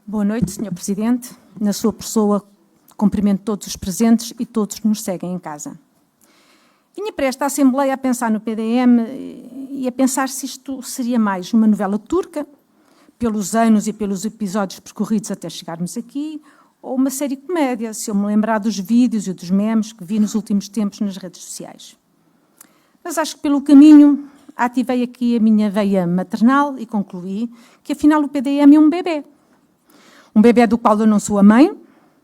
Boa noite, Sr. Presidente. Na sua pessoa, cumprimento todos os presentes e todos que nos seguem em casa. Vinha para esta Assembleia a pensar no PDM e a pensar se isto seria mais uma novela turca, pelos anos e pelos episódios percorridos até chegarmos aqui, ou uma série comédia, se eu me lembrar dos vídeos e dos memes que vi nos últimos tempos nas redes sociais. Mas acho que pelo caminho ativei aqui a minha veia maternal e concluí que afinal o PDM é um bebê. Um bebê do qual eu não sou a mãe,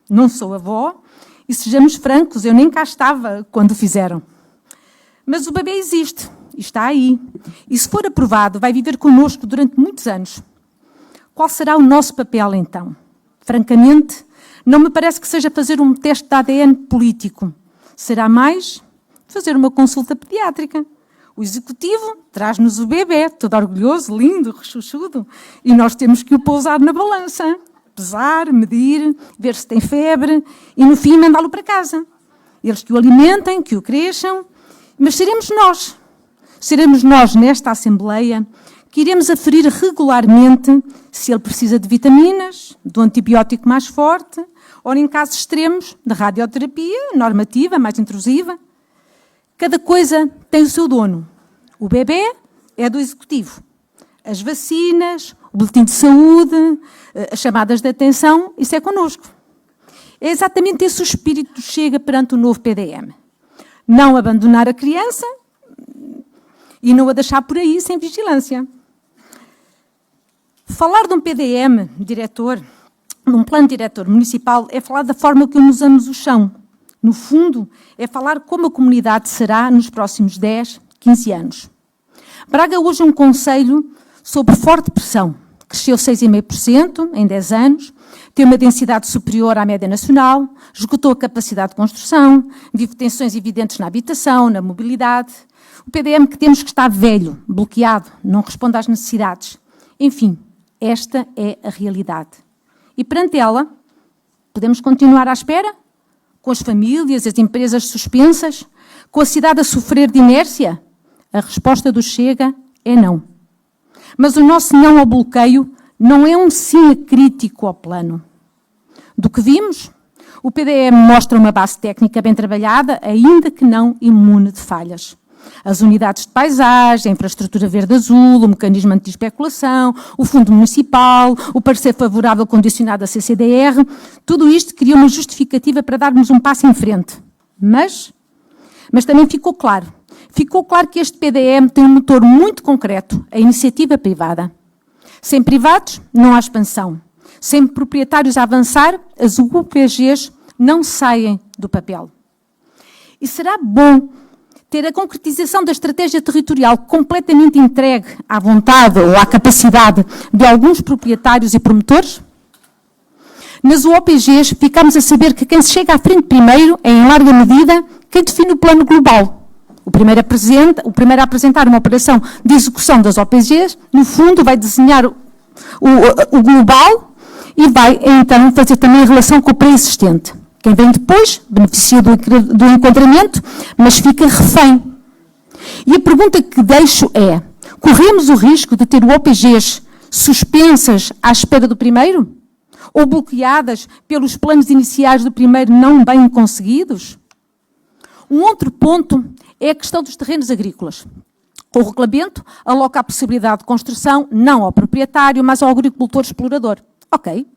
não sou a avó, e sejamos francos, eu nem cá estava quando o fizeram. Mas o bebê existe, e está aí. E se for aprovado, vai viver connosco durante muitos anos. Qual será o nosso papel, então? Francamente, não me parece que seja fazer um teste de ADN político. Será mais fazer uma consulta pediátrica. O Executivo traz-nos o bebê, todo orgulhoso, lindo, rechuchudo, e nós temos que o pousar na balança. Pesar, medir, ver se tem febre e, no fim, mandá-lo para casa. Eles que o alimentem, que o cresçam, mas seremos nós nesta Assembleia que iremos aferir regularmente se ele precisa de vitaminas, do antibiótico mais forte, ou, em casos extremos, de radioterapia normativa, mais intrusiva. Cada coisa tem o seu dono. O bebê é do Executivo. As vacinas, o boletim de saúde, as chamadas de atenção, isso é connosco. É exatamente esse o espírito que chega perante o novo PDM. Não abandonar a criança e não a deixar por aí sem vigilância. Falar de um PDM, diretor, num plano diretor municipal, é falar da forma que usamos o chão. No fundo, é falar como a comunidade será nos próximos 10, 15 anos. Braga hoje é um concelho sob forte pressão. Cresceu 6,5% em 10 anos, tem uma densidade superior à média nacional, esgotou a capacidade de construção, vive tensões evidentes na habitação, na mobilidade. O PDM que temos que está velho, bloqueado, não responde às necessidades. Enfim, esta é a realidade. E perante ela, podemos continuar à espera? Com as famílias, as empresas suspensas? Com a cidade a sofrer de inércia? A resposta do Chega é não. Mas o nosso não ao bloqueio não é um sim crítico ao plano. Do que vimos, o PDM mostra uma base técnica bem trabalhada, ainda que não imune de falhas. As unidades de paisagem, a infraestrutura verde-azul, o mecanismo anti-especulação, o fundo municipal, o parecer favorável condicionado à CCDR, tudo isto cria uma justificativa para darmos um passo em frente. Mas também ficou claro que este PDM tem um motor muito concreto, a iniciativa privada. Sem privados, não há expansão. Sem proprietários a avançar, as UPGs não saem do papel. E será bom ter a concretização da estratégia territorial completamente entregue à vontade ou à capacidade de alguns proprietários e promotores? Nas UOPGs, ficamos a saber que quem se chega à frente primeiro é, em larga medida, quem define o plano global. O primeiro a apresentar uma operação de execução das OPGs, no fundo, vai desenhar o global e vai, então, fazer também a relação com o pré-existente. Quem vem depois beneficia do enquadramento, mas fica refém. E a pergunta que deixo é, corremos o risco de ter OPGs suspensas à espera do primeiro? Ou bloqueadas pelos planos iniciais do primeiro não bem conseguidos? Um outro ponto é a questão dos terrenos agrícolas. O regulamento aloca a possibilidade de construção não ao proprietário, mas ao agricultor explorador. Ok,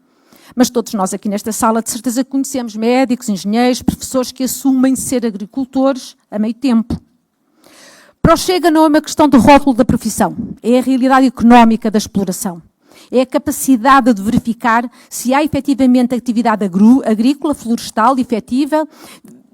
mas todos nós aqui nesta sala de certeza conhecemos médicos, engenheiros, professores que assumem ser agricultores a meio tempo. Para o Chega não é uma questão de rótulo da profissão, é a realidade económica da exploração. É a capacidade de verificar se há efetivamente atividade agrícola, florestal, efetiva,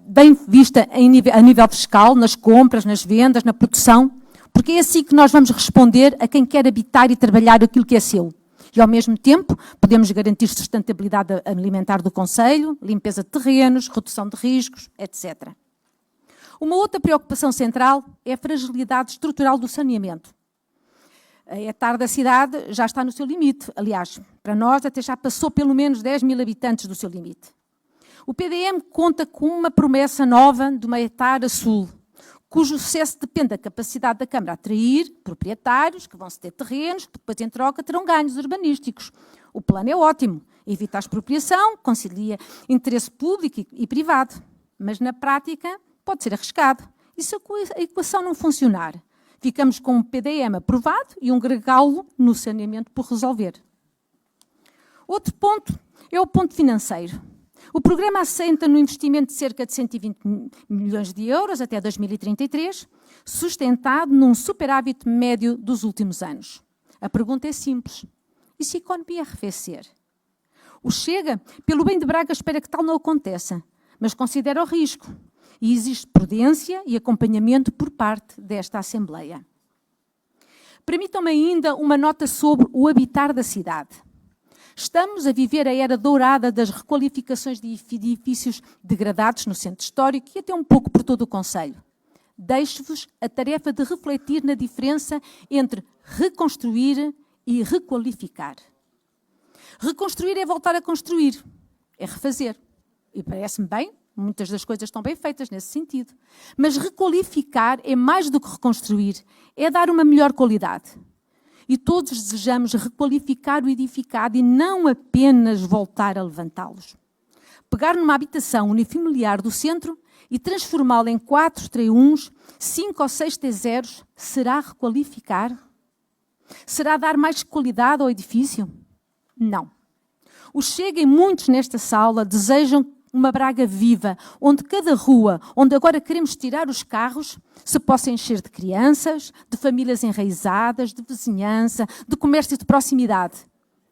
bem vista a nível fiscal, nas compras, nas vendas, na produção, porque é assim que nós vamos responder a quem quer habitar e trabalhar aquilo que é seu. E, ao mesmo tempo, podemos garantir sustentabilidade alimentar do concelho, limpeza de terrenos, redução de riscos, etc. Uma outra preocupação central é a fragilidade estrutural do saneamento. A etar da cidade já está no seu limite. Aliás, para nós até já passou pelo menos 10 mil habitantes do seu limite. O PDM conta com uma promessa nova de uma etar a sul, cujo sucesso depende da capacidade da Câmara atrair proprietários que vão ceder terrenos, que depois em troca terão ganhos urbanísticos. O plano é ótimo, evita a expropriação, concilia interesse público e privado, mas na prática pode ser arriscado. E se a equação não funcionar? Ficamos com um PDM aprovado e um gargalo no saneamento por resolver. Outro ponto é o ponto financeiro. O programa assenta no investimento de cerca de 120 milhões de euros até 2033, sustentado num superávit médio dos últimos anos. A pergunta é simples. E se a economia arrefecer? O Chega, pelo bem de Braga, espera que tal não aconteça, mas considera o risco. E existe prudência e acompanhamento por parte desta Assembleia. Permitam-me ainda uma nota sobre o habitar da cidade. Estamos a viver a era dourada das requalificações de edifícios degradados no centro histórico e até um pouco por todo o concelho. Deixo-vos a tarefa de refletir na diferença entre reconstruir e requalificar. Reconstruir é voltar a construir, é refazer. E parece-me bem, muitas das coisas estão bem feitas nesse sentido. Mas requalificar é mais do que reconstruir, é dar uma melhor qualidade. E todos desejamos requalificar o edificado e não apenas voltar a levantá-los. Pegar numa habitação unifamiliar do centro e transformá-la em 4 T1s, 5 ou 6 T0s, será requalificar? Será dar mais qualidade ao edifício? Não. O Chega e muitos nesta sala desejam uma Braga viva, onde cada rua, onde agora queremos tirar os carros, se possa encher de crianças, de famílias enraizadas, de vizinhança, de comércio de proximidade.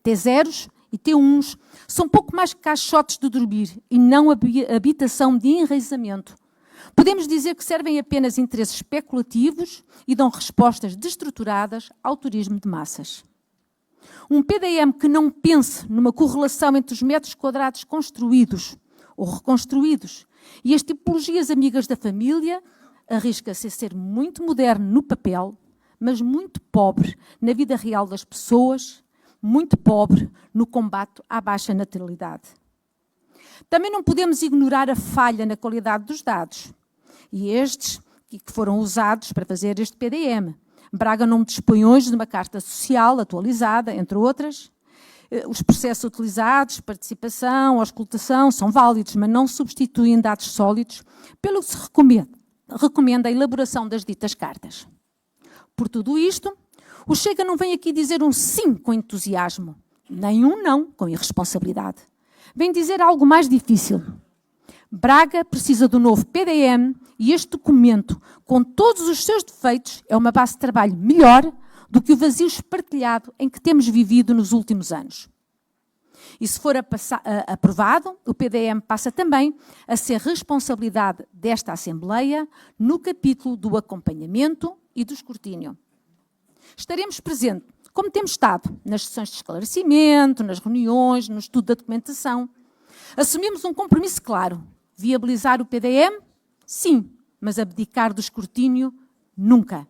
T0s e T1s são pouco mais que caixotes de dormir e não habitação de enraizamento. Podemos dizer que servem apenas interesses especulativos e dão respostas destruturadas ao turismo de massas. Um PDM que não pense numa correlação entre os metros quadrados construídos ou reconstruídos e as tipologias amigas da família arrisca-se a ser muito moderno no papel, mas muito pobre na vida real das pessoas, muito pobre no combate à baixa natalidade. Também não podemos ignorar a falha na qualidade dos dados, e estes que foram usados para fazer este PDM. Braga não dispõe hoje de uma carta social atualizada, entre outras. Os processos utilizados, participação, auscultação, são válidos, mas não substituem dados sólidos, pelo que se recomenda a elaboração das ditas cartas. Por tudo isto, o Chega não vem aqui dizer um sim com entusiasmo, nem um não com irresponsabilidade. Vem dizer algo mais difícil. Braga precisa do novo PDM e este documento, com todos os seus defeitos, é uma base de trabalho melhor do que o vazio espartilhado em que temos vivido nos últimos anos. E se for aprovado, o PDM passa também a ser responsabilidade desta Assembleia no capítulo do acompanhamento e do escrutínio. Estaremos presentes, como temos estado, nas sessões de esclarecimento, nas reuniões, no estudo da documentação. Assumimos um compromisso claro. Viabilizar o PDM? Sim, mas abdicar do escrutínio? Nunca.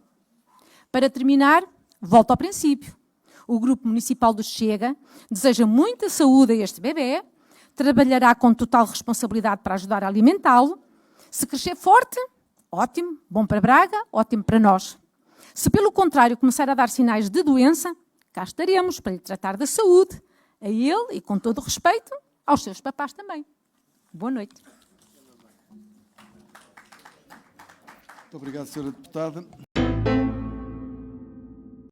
Para terminar, volto ao princípio. O Grupo Municipal do Chega deseja muita saúde a este bebê, trabalhará com total responsabilidade para ajudar a alimentá-lo. Se crescer forte, ótimo, bom para Braga, ótimo para nós. Se, pelo contrário, começar a dar sinais de doença, cá estaremos para lhe tratar da saúde, a ele e, com todo o respeito, aos seus papás também. Boa noite. Muito obrigado, Sra. Deputada.